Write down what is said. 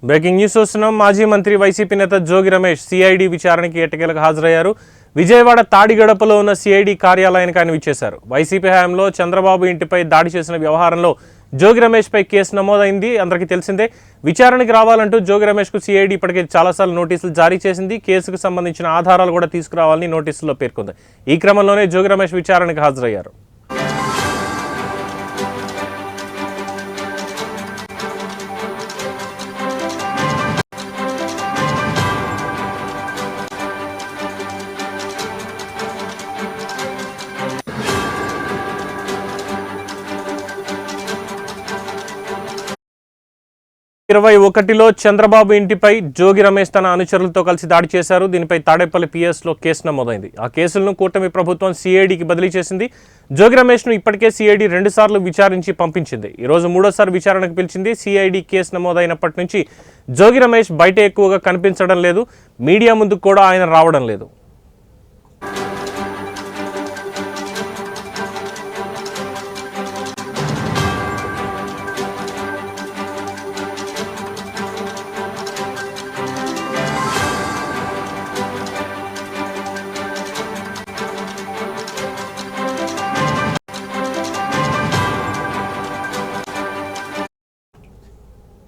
Breaking news చూస్తున్నాం. మాజీ మంత్రి వైసీపీ నేత జోగి రమేష్ సిఐడి విచారణకి ఎట్టకేలకు హాజరయ్యారు. విజయవాడ తాడిగడపలో ఉన్న సిఐడి కార్యాలయానికి ఆయన విచ్చేశారు. వైసీపీ హయాంలో చంద్రబాబు ఇంటిపై దాడి చేసిన వ్యవహారంలో జోగి రమేష్ పై కేసు నమోదైంది. అందరికీ తెలిసిందే. విచారణకి రావాలంటూ జోగి రమేష్ కు సిఐడి ఇప్పటికే చాలాసార్లు నోటీసులు జారీ చేసింది. కేసుకు సంబంధించిన ఆధారాలు కూడా తీసుకురావాలని నోటీసుల్లో పేర్కొంది. ఈ క్రమంలోనే జోగి రమేష్ విచారణకు హాజరయ్యారు. ఇరవై 21లో చంద్రబాబు ఇంటిపై జోగి రమేష్ తన అనుచరులతో కలిసి దాడి చేశారు. దీనిపై తాడేపల్లి పిఎస్లో కేసు నమోదైంది. ఆ కేసులను కూటమి ప్రభుత్వం సిఐడికి బదిలీ చేసింది. జోగి రమేష్ను ఇప్పటికే సిఐడి 2 సార్లు విచారించి పంపించింది. ఈరోజు 3వ విచారణకు పిలిచింది. సిఐడి కేసు నమోదైనప్పటి నుంచి జోగి రమేష్ బయట ఎక్కువగా కనిపించడం లేదు. మీడియా ముందుకు కూడా ఆయన రావడం లేదు.